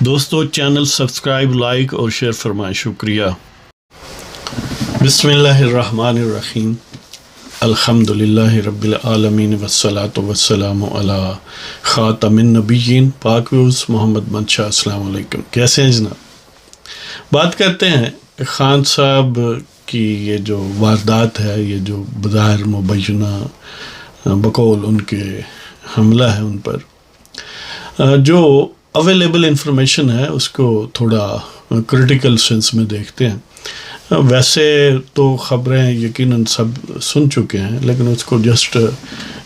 دوستو channel subscribe like اور share فرمائیں، شکریہ۔ بسم اللہ الرحمن الرحیم، الحمدللہ رب العالمین والصلاة والسلام علی خاتم النبیین پاک ویوز محمد منشا۔ السلام علیکم، کیسے ہیں جناب؟ بات کرتے ہیں خان صاحب کی یہ جو واردات ہے، یہ جو بظاہر مبینہ بقول ان کے حملہ ہے ان پر، جو اویلیبل انفارمیشن ہے اس کو تھوڑا کرٹیکل سینس میں دیکھتے ہیں۔ ویسے تو خبریں یقیناً سب سن چکے ہیں، لیکن اس کو جسٹ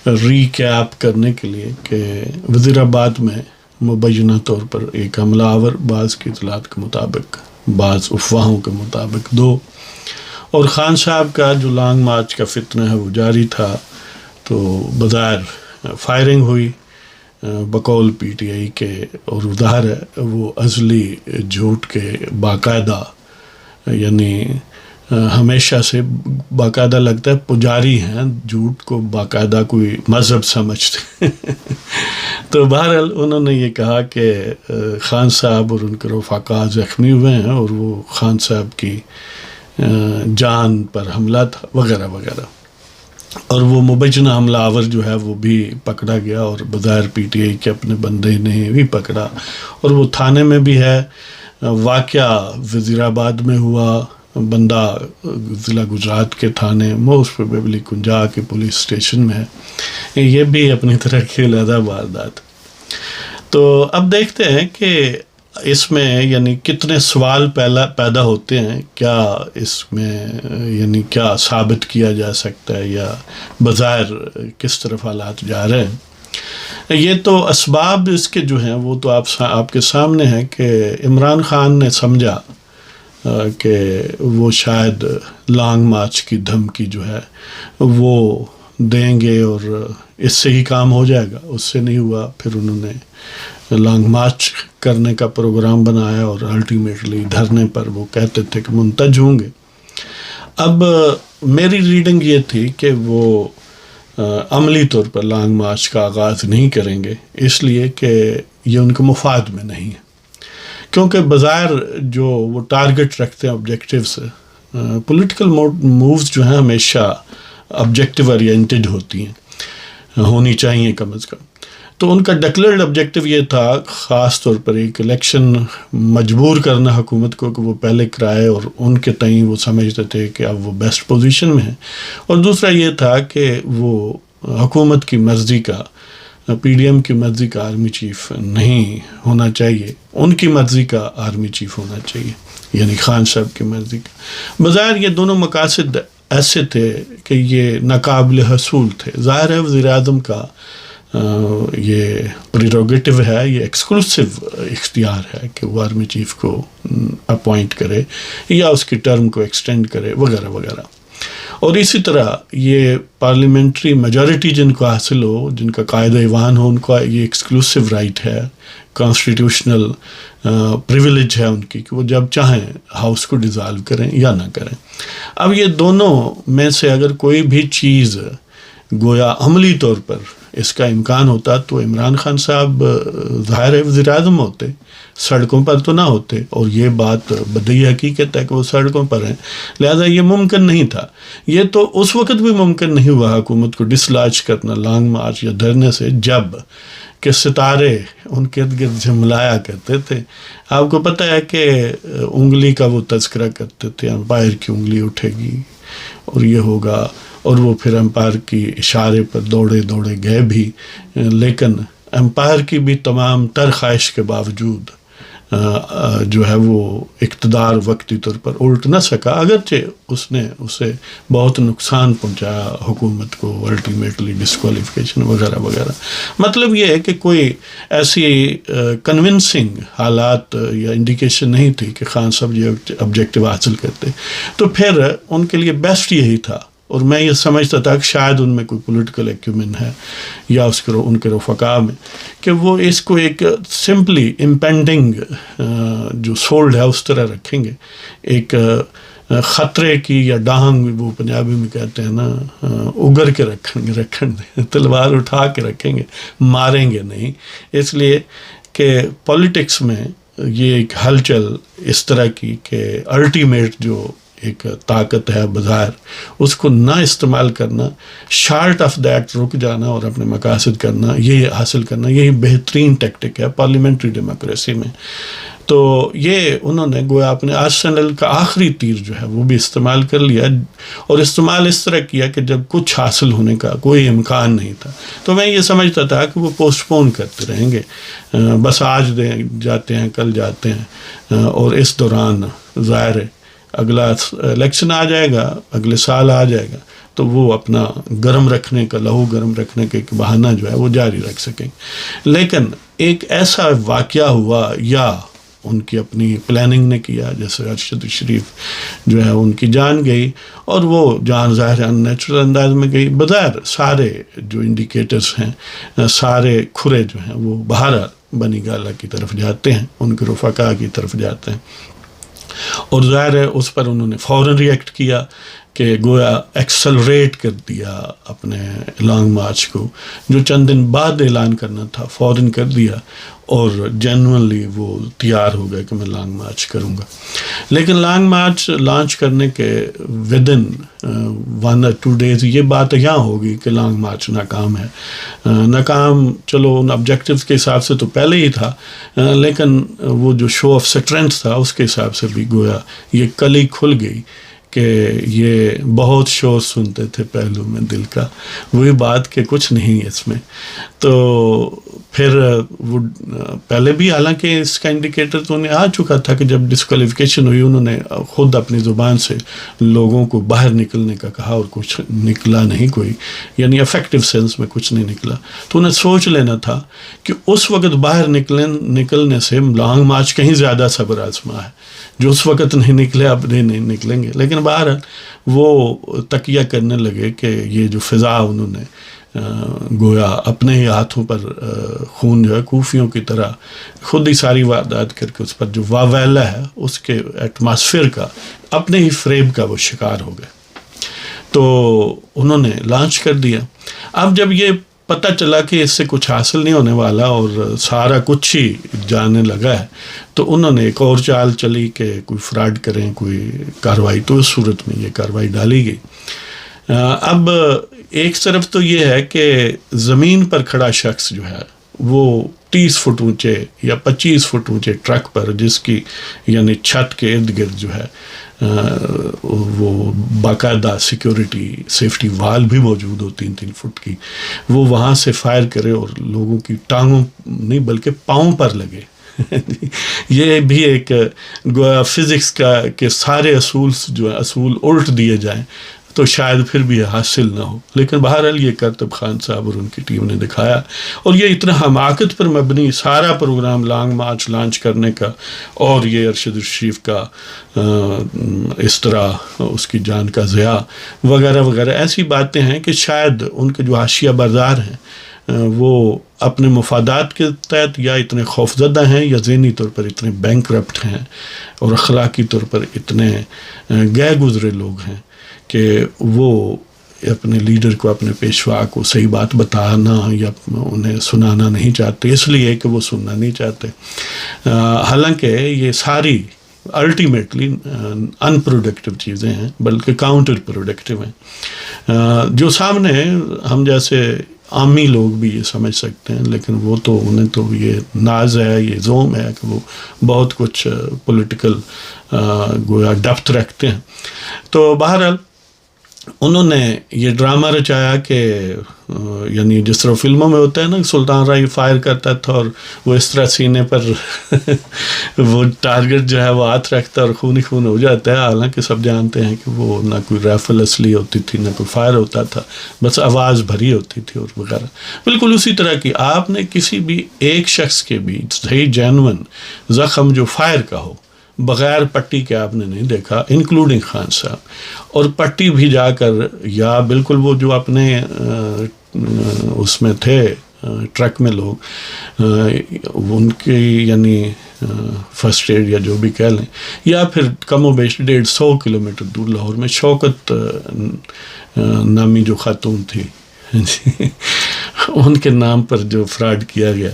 ریکیپ کرنے کے لیے کہ وزیر آباد میں مبینہ طور پر ایک حملہ آور، بعض کی اطلاعات کے مطابق، بعض افواہوں کے مطابق 2، اور خان صاحب کا جو لانگ مارچ کا فتنہ ہے وہ جاری تھا، تو بظاہر فائرنگ ہوئی بقول پی ٹی آئی کے، اور ظاہر ہے وہ ازلی جھوٹ کے باقاعدہ، یعنی ہمیشہ سے باقاعدہ لگتا ہے پجاری ہیں، جھوٹ کو باقاعدہ کوئی مذہب سمجھتے تو بہرحال انہوں نے یہ کہا کہ خان صاحب اور ان کے رفقا زخمی ہوئے ہیں اور وہ خان صاحب کی جان پر حملہ تھا وغیرہ وغیرہ، اور وہ مبینہ حملہ آور جو ہے وہ بھی پکڑا گیا، اور بظاہر پی ٹی آئی کے اپنے بندے نے بھی پکڑا، اور وہ تھانے میں بھی ہے۔ واقعہ وزیر آباد میں ہوا، بندہ ضلع گجرات کے تھانے موسٹ پروبیبلی کنجا کے پولیس اسٹیشن میں ہے، یہ بھی اپنی طرح کی علیحدہ واردات۔ تو اب دیکھتے ہیں کہ اس میں یعنی کتنے سوال پیدا ہوتے ہیں، کیا اس میں یعنی کیا ثابت کیا جا سکتا ہے، یا بظاہر کس طرف حالات جا رہے ہیں۔ یہ تو اسباب اس کے جو ہیں وہ تو آپ کے سامنے ہے کہ عمران خان نے سمجھا کہ وہ شاید لانگ مارچ کی دھمکی جو ہے وہ دیں گے اور اس سے ہی کام ہو جائے گا، اس سے نہیں ہوا، پھر انہوں نے لانگ مارچ کرنے کا پروگرام بنایا، اور الٹیمیٹلی دھرنے پر وہ کہتے تھے کہ منتج ہوں گے۔ اب میری ریڈنگ یہ تھی کہ وہ عملی طور پر لانگ مارچ کا آغاز نہیں کریں گے، اس لیے کہ یہ ان کے مفاد میں نہیں ہے، کیونکہ بظاہر جو وہ ٹارگٹ رکھتے ہیں آبجیکٹیوز، پولیٹیکل مووز جو ہیں ہمیشہ آبجیکٹیو اورینٹڈ ہوتی ہیں، ہونی چاہیے کم از کم۔ تو ان کا ڈکلیئرڈ آبجیکٹیو یہ تھا، خاص طور پر ایک الیکشن مجبور کرنا حکومت کو کہ وہ پہلے کرائے، اور ان کے تئیں وہ سمجھتے تھے کہ اب وہ بیسٹ پوزیشن میں ہیں، اور دوسرا یہ تھا کہ وہ حکومت کی مرضی کا، پی ڈی ایم کی مرضی کا آرمی چیف نہیں ہونا چاہیے، ان کی مرضی کا آرمی چیف ہونا چاہیے، یعنی خان صاحب کی مرضی کا۔ بظاہر یہ دونوں مقاصد ایسے تھے کہ یہ ناقابل حصول تھے۔ ظاہر ہے وزیر اعظم کا یہ پریروگیٹو ہے، یہ ایکسکلوسیو اختیار ہے کہ وہ آرمی چیف کو اپوائنٹ کرے یا اس کی ٹرم کو ایکسٹینڈ کرے وغیرہ وغیرہ، اور اسی طرح یہ پارلیمنٹری میجورٹی جن کو حاصل ہو، جن کا قائد ایوان ہو، ان کا یہ ایکسکلوسیو رائٹ ہے، کانسٹیٹیوشنل پریویلیج ہے ان کی، کہ وہ جب چاہیں ہاؤس کو ڈیزالو کریں یا نہ کریں۔ اب یہ دونوں میں سے اگر کوئی بھی چیز گویا عملی طور پر اس کا امکان ہوتا تو عمران خان صاحب ظاہر ہے وزیر اعظم ہوتے، سڑکوں پر تو نہ ہوتے، اور یہ بات بدیہی حقیقت ہے کہ وہ سڑکوں پر ہیں، لہذا یہ ممکن نہیں تھا۔ یہ تو اس وقت بھی ممکن نہیں ہوا حکومت کو ڈسلاج کرنا لانگ مارچ یا دھرنے سے، جب کہ ستارے ان کے ارد گرد جھملایا کرتے تھے۔ آپ کو پتہ ہے کہ انگلی کا وہ تذکرہ کرتے تھے، امپائر کی انگلی اٹھے گی اور یہ ہوگا، اور وہ پھر امپائر کی اشارے پر دوڑے دوڑے گئے بھی، لیکن امپائر کی بھی تمام تر خواہش کے باوجود جو ہے وہ اقتدار وقتی طور پر الٹ نہ سکا، اگرچہ اس نے اسے بہت نقصان پہنچایا حکومت کو، الٹیمیٹلی ڈسکوالیفیکیشن وغیرہ وغیرہ۔ مطلب یہ ہے کہ کوئی ایسی کنونسنگ حالات یا انڈیکیشن نہیں تھی کہ خان صاحب یہ آبجیکٹیو حاصل کرتے، تو پھر ان کے لیے بیسٹ یہی تھا، اور میں یہ سمجھتا تھا کہ شاید ان میں کوئی پولیٹیکل ایکیومن ہے یا ان کے رفقا میں، کہ وہ اس کو ایک سمپلی امپینڈنگ جو سولڈ ہے اس طرح رکھیں گے، ایک خطرے کی یا ڈانگ وہ پنجابی میں کہتے ہیں نا، اگر کے رکھیں گے، تلوار اٹھا کے رکھیں گے، ماریں گے نہیں، اس لیے کہ پولیٹکس میں یہ ایک ہلچل اس طرح کی کہ الٹیمیٹ جو ایک طاقت ہے بظاہر اس کو نہ استعمال کرنا، شارٹ آف دیٹ رک جانا اور اپنے مقاصد کرنا، یہ حاصل کرنا، یہی بہترین ٹیکٹک ہے پارلیمنٹری ڈیموکریسی میں. تو یہ انہوں نے گویا اپنے آرسنل کا آخری تیر جو ہے وہ بھی استعمال کر لیا، اور استعمال اس طرح کیا کہ جب کچھ حاصل ہونے کا کوئی امکان نہیں تھا تو میں یہ سمجھتا تھا کہ وہ پوسٹ پون کرتے رہیں گے، بس آج جاتے ہیں کل جاتے ہیں، اور اس دوران ظاہر ہے اگلا الیکشن آ جائے گا، اگلے سال آ جائے گا، تو وہ اپنا گرم رکھنے کا، لہو گرم رکھنے کا ایک بہانہ جو ہے وہ جاری رکھ سکیں. لیکن ایک ایسا واقعہ ہوا یا ان کی اپنی پلاننگ نے کیا، جیسے ارشد شریف جو ہے ان کی جان گئی، اور وہ جان ظاہر ان نیچرل انداز میں گئی. بظاہر سارے جو انڈیکیٹرز ہیں، سارے کھرے جو ہیں وہ بہرحال بنی گالہ کی طرف جاتے ہیں، ان کے رفقا کی طرف جاتے ہیں، اور ظاہر ہے اس پر انہوں نے فوراً ریئیکٹ کیا کہ گویا ایکسلریٹ کر دیا اپنے لانگ مارچ کو، جو چند دن بعد اعلان کرنا تھا فوراً کر دیا، اور جینوئنلی وہ تیار ہو گئے کہ میں لانگ مارچ کروں گا. لیکن لانگ مارچ لانچ کرنے کے ودن 1 or 2 days یہ بات یہاں ہوگی کہ لانگ مارچ ناکام ہے. ناکام چلو ان آبجیکٹیوز کے حساب سے تو پہلے ہی تھا، لیکن وہ جو شو آف اسٹرینتھ تھا اس کے حساب سے بھی گویا یہ کلی کھل گئی کہ یہ بہت شور سنتے تھے پہلو میں دل کا، وہی بات کہ کچھ نہیں اس میں. تو پھر وہ پہلے بھی حالانکہ اس کا انڈیکیٹر تو انہیں آ چکا تھا کہ جب ڈسکوالیفیکیشن ہوئی انہوں نے خود اپنی زبان سے لوگوں کو باہر نکلنے کا کہا، اور کچھ نکلا نہیں کوئی، یعنی افیکٹو سینس میں کچھ نہیں نکلا. تو انہیں سوچ لینا تھا کہ اس وقت باہر نکلنے سے لانگ مارچ کہیں زیادہ صبر آزما ہے، جو اس وقت نہیں نکلے اب نہیں نکلیں گے. لیکن بہرحال وہ تکیہ کرنے لگے کہ یہ جو فضا انہوں نے گویا اپنے ہی ہاتھوں پر خون جو ہے کوفیوں کی طرح خود ہی ساری واردات کر کے اس پر جو واویلا ہے اس کے ایٹماسفیئر کا، اپنے ہی فریب کا وہ شکار ہو گئے. تو انہوں نے لانچ کر دیا. اب جب یہ پتہ چلا کہ اس سے کچھ حاصل نہیں ہونے والا اور سارا کچھ ہی جانے لگا ہے، تو انہوں نے ایک اور چال چلی کہ کوئی فراڈ کریں، کوئی کارروائی. تو اس صورت میں یہ کارروائی ڈالی گئی. اب ایک طرف تو یہ ہے کہ زمین پر کھڑا شخص جو ہے وہ 30 فٹ اونچے یا 25 فٹ اونچے ٹرک پر، جس کی یعنی چھت کے ارد گرد جو ہے وہ باقاعدہ سیکیورٹی سیفٹی وال بھی موجود ہو 3-3 فٹ کی، وہ وہاں سے فائر کرے اور لوگوں کی ٹانگوں نہیں بلکہ پاؤں پر لگے. یہ بھی ایک گویا فزکس کا کہ سارے اصول جو اصول الٹ دیے جائیں تو شاید پھر بھی حاصل نہ ہو. لیکن بہرحال یہ کرتب خان صاحب اور ان کی ٹیم نے دکھایا، اور یہ اتنا حماقت پر مبنی سارا پروگرام لانگ مارچ لانچ کرنے کا، اور یہ ارشد الشریف کا اس طرح اس کی جان کا ضیاع وغیرہ وغیرہ ایسی باتیں ہیں کہ شاید ان کے جو حاشیہ بردار ہیں وہ اپنے مفادات کے تحت یا اتنے خوفزدہ ہیں یا ذہنی طور پر اتنے بینکرپٹ ہیں اور اخلاقی طور پر اتنے گئے گزرے لوگ ہیں کہ وہ اپنے لیڈر کو، اپنے پیشوا کو صحیح بات بتانا یا انہیں سنانا نہیں چاہتے، اس لیے کہ وہ سننا نہیں چاہتے. حالانکہ یہ ساری الٹیمیٹلی ان پروڈکٹیو چیزیں ہیں، بلکہ کاؤنٹر پروڈکٹیو ہیں، جو سامنے ہم جیسے عامی لوگ بھی یہ سمجھ سکتے ہیں. لیکن وہ تو انہیں تو یہ ناز ہے، یہ زوم ہے کہ وہ بہت کچھ پولیٹیکل گویا ڈپتھ رکھتے ہیں. تو بہرحال انہوں نے یہ ڈرامہ رچایا کہ یعنی جس طرح فلموں میں ہوتا ہے نا، سلطان رائی فائر کرتا تھا اور وہ اس طرح سینے پر وہ ٹارگٹ جو ہے وہ ہاتھ رکھتا اور خون ہی خون ہو جاتا ہے. حالانکہ سب جانتے ہیں کہ وہ نہ کوئی رائفل اصلی ہوتی تھی، نہ کوئی فائر ہوتا تھا، بس آواز بھری ہوتی تھی اور وغیرہ. بالکل اسی طرح کی آپ نے کسی بھی ایک شخص کے بھی صحیح جینون زخم جو فائر کا ہو بغیر پٹی کے آپ نے نہیں دیکھا، انکلوڈنگ خان صاحب. اور پٹی بھی جا کر یا بالکل وہ جو اپنے اس میں تھے ٹرک میں لوگ ان کی یعنی فرسٹ ایڈ یا جو بھی کہہ لیں، یا پھر کم و بیش 150 کلومیٹر دور لاہور میں شوکت نامی جو خاتون تھی ان کے نام پر جو فراڈ کیا گیا،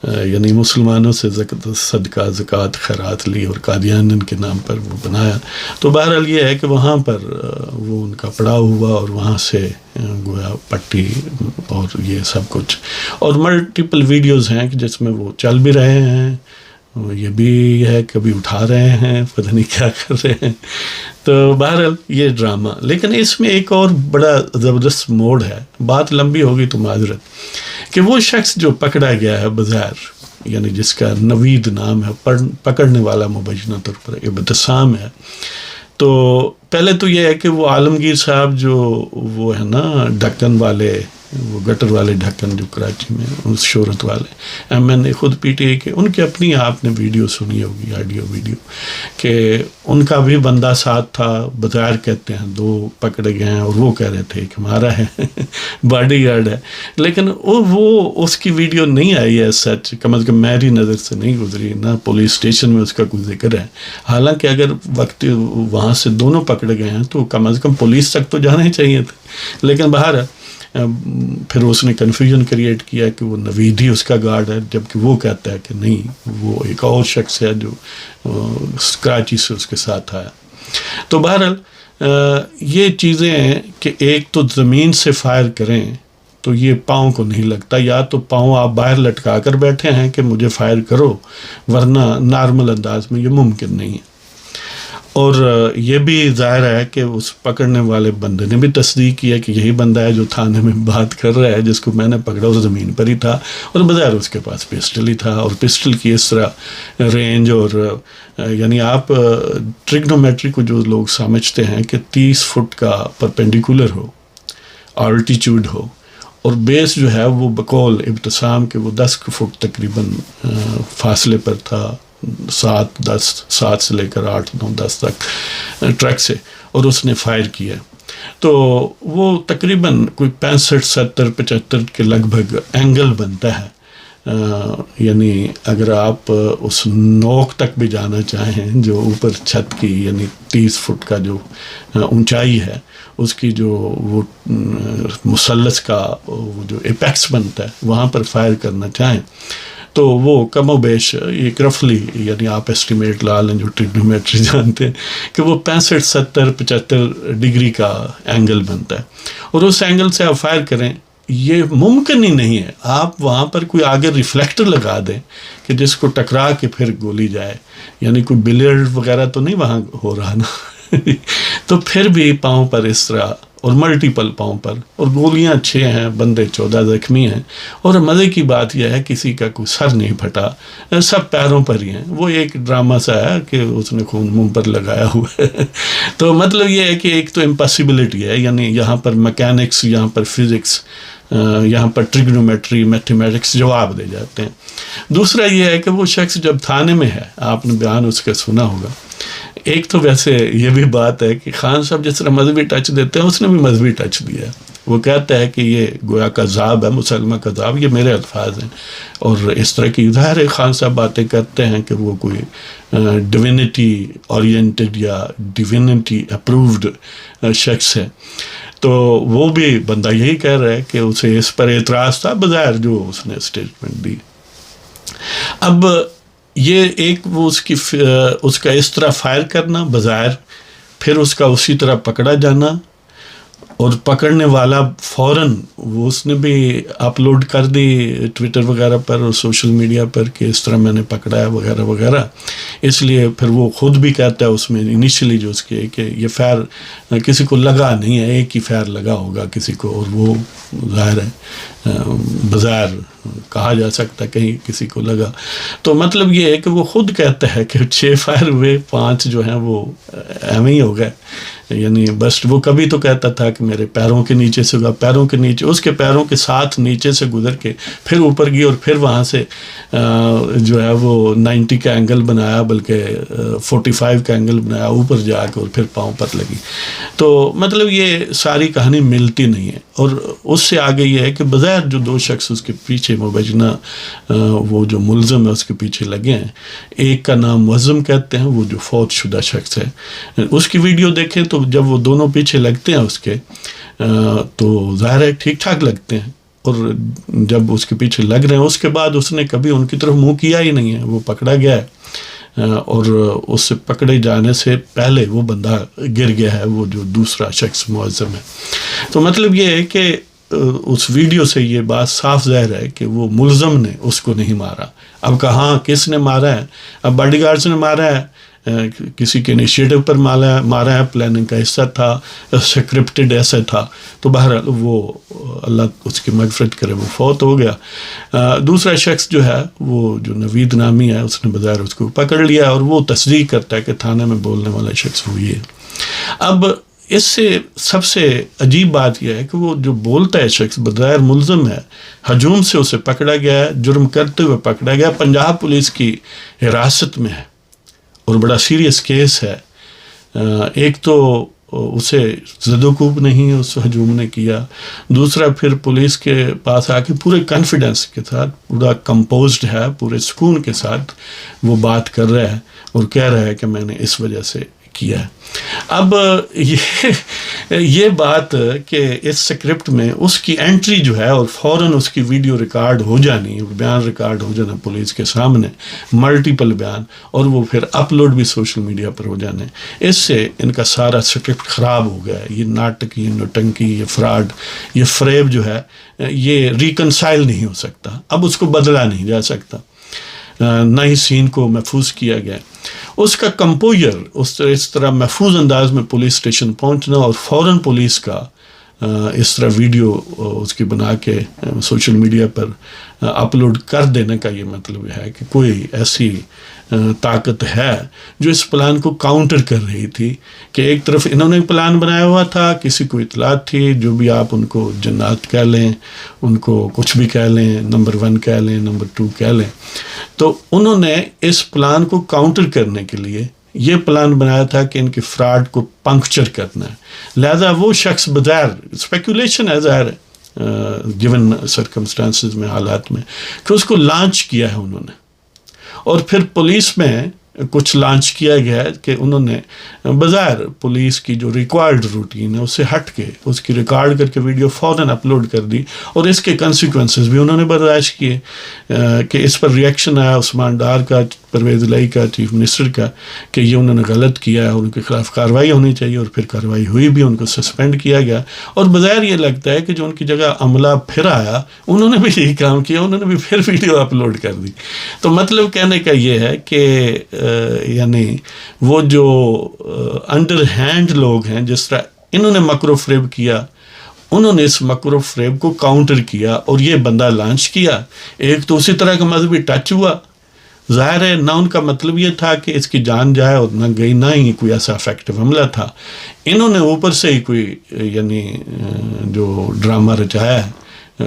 یعنی مسلمانوں سے صدقہ زکوٰۃ خیرات لی اور قادیان کے نام پر وہ بنایا. تو بہرحال یہ ہے کہ وہاں پر وہ ان کا پڑاؤ ہوا اور وہاں سے گویا پٹی اور یہ سب کچھ، اور ملٹیپل ویڈیوز ہیں کہ جس میں وہ چل بھی رہے ہیں، یہ بھی ہے کبھی اٹھا رہے ہیں، پتہ نہیں کیا کر رہے ہیں. تو بہرحال یہ ڈرامہ، لیکن اس میں ایک اور بڑا زبردست موڑ ہے. بات لمبی ہوگی تو معذرت، کہ وہ شخص جو پکڑا گیا ہے بظاہر، یعنی جس کا نوید نام ہے، پکڑنے والا مبینہ طور پر ابتسام ہے. تو پہلے تو یہ ہے کہ وہ عالمگیر صاحب جو وہ ہے نا ڈھکن والے، وہ گٹر والے ڈھکن جو کراچی میں اس شہرت والے، میں نے خود پی ٹی آئی کے ان کی اپنی آپ نے ویڈیو سنی ہوگی، آڈیو ویڈیو، کہ ان کا بھی بندہ ساتھ تھا. بظاہر کہتے ہیں 2 پکڑے گئے ہیں اور وہ کہہ رہے تھے کہ ہمارا ہے باڈی گارڈ ہے، لیکن وہ اس کی ویڈیو نہیں آئی ہے سچ، کم از کم میری نظر سے نہیں گزری، نہ پولیس اسٹیشن میں اس کا کوئی ذکر ہے. حالانکہ اگر وقت وہاں سے دونوں پکڑے گئے ہیں تو کم از کم پولیس تک تو جانے چاہیے تھے. لیکن باہر پھر اس نے کنفیوژن کریٹ کیا کہ وہ نوید ہی اس کا گارڈ ہے، جبکہ وہ کہتا ہے کہ نہیں، وہ ایک اور شخص ہے جو کراچی سے اس کے ساتھ آیا. تو بہرحال یہ چیزیں ہیں کہ ایک تو زمین سے فائر کریں تو یہ پاؤں کو نہیں لگتا، یا تو پاؤں آپ باہر لٹکا کر بیٹھے ہیں کہ مجھے فائر کرو، ورنہ نارمل انداز میں یہ ممکن نہیں ہے. اور یہ بھی ظاہر ہے کہ اس پکڑنے والے بندے نے بھی تصدیق کیا کہ یہی بندہ ہے جو تھانے میں بات کر رہا ہے، جس کو میں نے پکڑا وہ زمین پر ہی تھا، اور بظاہر اس کے پاس پسٹل ہی تھا. اور پسٹل کی اس طرح رینج، اور یعنی آپ ٹریگنومیٹری کو جو لوگ سمجھتے ہیں کہ 30 فٹ کا پرپینڈیکولر ہو، آلٹیچیوڈ ہو، اور بیس جو ہے وہ بقول ابتسام کے وہ 10 فٹ تقریباً فاصلے پر تھا، 7 سے لے کر 8 9 10 تک ٹرک سے، اور اس نے فائر کیا. تو وہ تقریباً کوئی 65 70 75 کے لگ بھگ اینگل بنتا ہے. یعنی اگر آپ اس نوک تک بھی جانا چاہیں جو اوپر چھت کی، یعنی 30 فٹ کا جو اونچائی ہے، اس کی جو وہ مثلث کا وہ جو ایپیکس بنتا ہے، وہاں پر فائر کرنا چاہیں تو وہ کم و بیش ایک رفلی، یعنی آپ ایسٹیمیٹ لا لیں جو ٹریگنومیٹری جانتے ہیں، کہ وہ 65 70 75 ڈگری کا اینگل بنتا ہے. اور اس اینگل سے آپ فائر کریں، یہ ممکن ہی نہیں ہے. آپ وہاں پر کوئی آگے ریفلیکٹر لگا دیں کہ جس کو ٹکرا کے پھر گولی جائے، یعنی کوئی بلیئرڈ وغیرہ تو نہیں وہاں ہو رہا نا تو پھر بھی پاؤں پر اس طرح، اور ملٹیپل پاؤں پر، اور گولیاں 6 ہیں، بندے 14 زخمی ہیں. اور مزے کی بات یہ ہے کسی کا کوئی سر نہیں پھٹا، سب پیروں پر ہی ہیں. وہ ایک ڈرامہ سا ہے کہ اس نے خون منہ پر لگایا ہوا ہے تو مطلب یہ ہے کہ ایک تو امپاسبلٹی ہے، یعنی یہاں پر میکینکس، یہاں پر فزکس، یہاں پر ٹریگنومیٹری، میتھمیٹکس جواب دے جاتے ہیں. دوسرا یہ ہے کہ وہ شخص جب تھانے میں ہے، آپ نے بیان اس کا سنا ہوگا. ایک تو ویسے یہ بھی بات ہے کہ خان صاحب جس طرح مذہبی ٹچ دیتے ہیں، اس نے بھی مذہبی ٹچ دیا ہے. وہ کہتا ہے کہ یہ گویا کذاب ہے، مسلمہ کذاب، یہ میرے الفاظ ہیں. اور اس طرح کی ظاہر ہے خان صاحب باتیں کرتے ہیں کہ وہ کوئی ڈیوینٹی اورینٹڈ یا ڈیوینٹی اپرووڈ شخص ہے. تو وہ بھی بندہ یہی کہہ رہا ہے کہ اسے اس پر اعتراض تھا بظاہر جو اس نے اسٹیٹمنٹ دی. اب یہ ایک وہ اس کا اس طرح فائر کرنا بظاہر، پھر اس کا اسی طرح پکڑا جانا، اور پکڑنے والا فوراً وہ اس نے بھی اپلوڈ کر دی ٹویٹر وغیرہ پر اور سوشل میڈیا پر کہ اس طرح میں نے پکڑا ہے وغیرہ وغیرہ. اس لیے پھر وہ خود بھی کہتا ہے اس میں انیشلی جو اس کے کہ یہ فائر کسی کو لگا نہیں ہے، ایک ہی فائر لگا ہوگا کسی کو، اور وہ ظاہر ہے بظاہر کہا جا سکتا ہے کہیں کسی کو لگا. تو مطلب یہ ہے کہ وہ خود کہتا ہے کہ 6 فائر ہوئے، 5 جو ہیں وہ ایویں ہی ہو گئے. یعنی بس وہ کبھی تو کہتا تھا کہ میرے پیروں کے نیچے سے ہوگا، پیروں کے نیچے، اس کے پیروں کے ساتھ نیچے سے گزر کے پھر اوپر گئی، اور پھر وہاں سے جو ہے وہ 90 کا اینگل بنایا، بلکہ 45 کا اینگل بنایا اوپر جا کے، اور پھر پاؤں پر لگی. تو مطلب یہ ساری کہانی ملتی نہیں ہے. اور اس سے آگے یہ ہے کہ بظاہر جو 2 شخص اس کے پیچھے مبینہ وہ جو ملزم ہے اس کے پیچھے لگے ہیں، ایک کا نام معظم کہتے ہیں، وہ جو فوت شدہ شخص ہے. اس کی ویڈیو دیکھیں تو جب وہ دونوں پیچھے لگتے ہیں اس کے تو ظاہر ہے ٹھیک ٹھاک لگتے ہیں. اور جب اس کے پیچھے لگ رہے ہیں اس کے بعد اس نے کبھی ان کی طرف منہ کیا ہی نہیں ہے. وہ پکڑا گیا ہے اور اس سے پکڑے جانے سے پہلے وہ بندہ گر گیا ہے، وہ جو دوسرا شخص معظم ہے. تو مطلب یہ ہے کہ اس ویڈیو سے یہ بات صاف ظاہر ہے کہ وہ ملزم نے اس کو نہیں مارا. اب کہاں کس نے مارا ہے؟ اب باڈی گارڈز نے مارا ہے، کسی کے انیشیٹو پر مارا ہے، پلاننگ کا حصہ تھا، سکرپٹڈ ایسا تھا. تو بہرحال وہ اللہ اس کی مغفرت کرے وہ فوت ہو گیا. دوسرا شخص جو ہے وہ جو نوید نامی ہے، اس نے بظاہر اس کو پکڑ لیا اور وہ تصدیق کرتا ہے کہ تھانے میں بولنے والا شخص وہ یہ. اب اس سے سب سے عجیب بات یہ ہے کہ وہ جو بولتا ہے شخص بظاہر ملزم ہے، ہجوم سے اسے پکڑا گیا ہے، جرم کرتے ہوئے پکڑا گیا، پنجاب پولیس کی حراست میں ہے اور بڑا سیریس کیس ہے. ایک تو اسے زد و کوب نہیں اس ہجوم نے کیا، دوسرا پھر پولیس کے پاس آ کے پورے کانفیڈنس کے ساتھ، پورا کمپوزڈ ہے، پورے سکون کے ساتھ وہ بات کر رہا ہے اور کہہ رہا ہے کہ میں نے اس وجہ سے کیا ہے. اب یہ بات کہ اس سکرپٹ میں اس کی انٹری جو ہے اور فوراً اس کی ویڈیو ریکارڈ ہو جانی، بیان ریکارڈ ہو جانا پولیس کے سامنے، ملٹیپل بیان، اور وہ پھر اپلوڈ بھی سوشل میڈیا پر ہو جانے، اس سے ان کا سارا سکرپٹ خراب ہو گیا ہے. یہ ناٹک، یہ نوٹنکی، یہ فراڈ، یہ فریب جو ہے یہ ریکنسائل نہیں ہو سکتا. اب اس کو بدلا نہیں جا سکتا، نہ ہی سین کو محفوظ کیا گیا. اس کا کمپوزر اس طرح محفوظ انداز میں پولیس اسٹیشن پہنچنا اور فوراً پولیس کا اس طرح ویڈیو اس کی بنا کے سوشل میڈیا پر اپلوڈ کر دینے کا یہ مطلب ہے کہ کوئی ایسی طاقت ہے جو اس پلان کو کاؤنٹر کر رہی تھی کہ ایک طرف انہوں نے پلان بنایا ہوا تھا، کسی کو اطلاعات تھی، جو بھی آپ ان کو جنات کہہ لیں، ان کو کچھ بھی کہہ لیں، نمبر 1 کہہ لیں، نمبر 2 کہہ لیں، تو انہوں نے اس پلان کو کاؤنٹر کرنے کے لیے یہ پلان بنایا تھا کہ ان کی فراڈ کو پنکچر کرنا ہے. لہذا وہ شخص بظاہر اسپیکولیشن ہے، ظاہر ہے گیون سرکمسٹانسز میں، حالات میں، کہ اس کو لانچ کیا ہے انہوں نے، اور پھر پولیس میں کچھ لانچ کیا گیا ہے کہ انہوں نے بظاہر پولیس کی جو ریکوائرڈ روٹین ہے اس سے ہٹ کے اس کی ریکارڈ کر کے ویڈیو فوراً اپلوڈ کر دی، اور اس کے کنسیکوینسز بھی انہوں نے برداشت کیے کہ اس پر ریئیکشن آیا عثمان ڈار کا، پرویز الہی کا، چیف منسٹر کا، کہ یہ انہوں نے غلط کیا ہے، ان کے خلاف کارروائی ہونی چاہیے، اور پھر کارروائی ہوئی بھی، ان کو سسپینڈ کیا گیا. اور بظاہر یہ لگتا ہے کہ جو ان کی جگہ عملہ پھر آیا انہوں نے بھی یہی کام کیا، انہوں نے بھی پھر ویڈیو اپلوڈ کر دی. تو مطلب کہنے کا یہ ہے کہ یعنی وہ جو انڈر ہینڈ لوگ ہیں، جس طرح انہوں نے مکر و فریب کیا، انہوں نے اس مکر و فریب کو کاؤنٹر کیا اور یہ بندہ لانچ کیا. ایک تو اسی طرح کا مذہبی ٹچ ہوا، ظاہر ہے نہ ان کا مطلب یہ تھا کہ اس کی جان جائے اور نہ گئی، نہ ہی کوئی ایسا افیکٹو حملہ تھا. انہوں نے اوپر سے ہی کوئی یعنی جو ڈرامہ رچایا ہے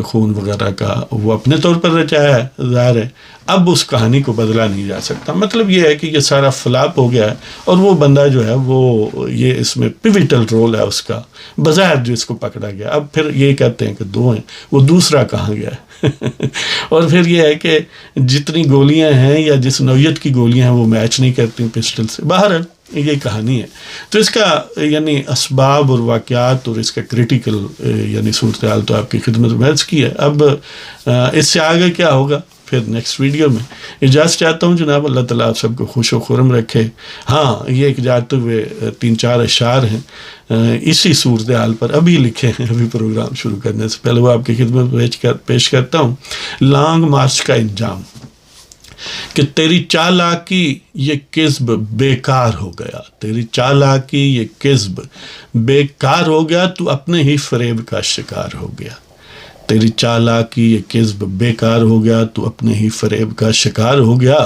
خون وغیرہ کا، وہ اپنے طور پر رچایا ہے، ظاہر ہے اب اس کہانی کو بدلا نہیں جا سکتا. مطلب یہ ہے کہ یہ سارا فلاپ ہو گیا ہے، اور وہ بندہ جو ہے وہ یہ اس میں پیوٹل رول ہے اس کا، بظاہر جو اس کو پکڑا گیا. اب پھر یہ کہتے ہیں کہ 2 ہیں، وہ دوسرا کہاں گیا ہے اور پھر یہ ہے کہ جتنی گولیاں ہیں یا جس نوعیت کی گولیاں ہیں وہ میچ نہیں کرتی پسٹل سے. بہرحال یہ کہانی ہے. تو اس کا یعنی اسباب اور واقعات اور اس کا کریٹیکل یعنی صورتحال تو آپ کی خدمت میں عرض کی ہے. اب اس سے آگے کیا ہوگا پھر نیکسٹ ویڈیو میں. اجازت چاہتا ہوں جناب، اللہ تعالیٰ آپ سب کو خوش و خرم رکھے. ہاں، یہ ایک جاتے ہوئے 3-4 اشعار ہیں اسی صورتحال پر ابھی لکھے ہیں، ابھی پروگرام شروع کرنے سے پہلے وہ آپ کی خدمت میں پیش کرتا ہوں. لانگ مارچ کا انجام، کہ تیری چالاکی یہ کذب بیکار ہو گیا، تیری چالاکی یہ کذب بیکار ہو گیا، تو اپنے ہی فریب کا شکار ہو گیا. تیری چالاکی یہ کذب بیکار ہو گیا، تو اپنے ہی فریب کا شکار ہو گیا.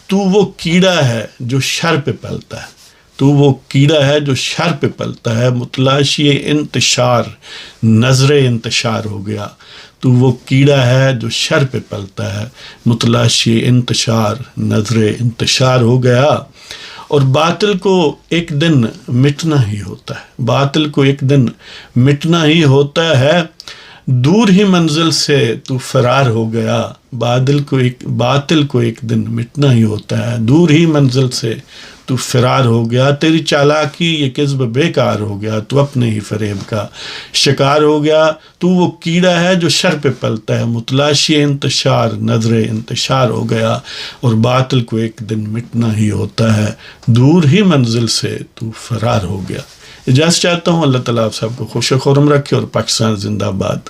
تو وہ کیڑا ہے جو شر پہ پلتا ہے، تو وہ کیڑا ہے جو شر پہ پلتا ہے، متلاشی انتشار نظر انتشار ہو گیا. تو وہ کیڑا ہے جو شر پہ پلتا ہے، متلاشی انتشار نظر انتشار ہو گیا. اور باطل کو ایک دن مٹنا ہی ہوتا ہے، باطل کو ایک دن مٹنا ہی ہوتا ہے. دور ہی منزل سے تو فرار ہو گیا، باطل کو ایک دن مٹنا ہی ہوتا ہے، دور ہی منزل سے تو فرار ہو گیا، تیری چالاکی یہ کذب بیکار ہو گیا، تو اپنے ہی فریب کا شکار ہو گیا، تو وہ کیڑا ہے جو شر پہ پلتا ہے، متلاشی انتشار نظر انتشار ہو گیا، اور باطل کو ایک دن مٹنا ہی ہوتا ہے، دور ہی منزل سے تو فرار ہو گیا۔ اجازت چاہتا ہوں، اللہ تعالیٰ آپ سب کو خوش و خرم رکھے، اور پاکستان زندہ باد۔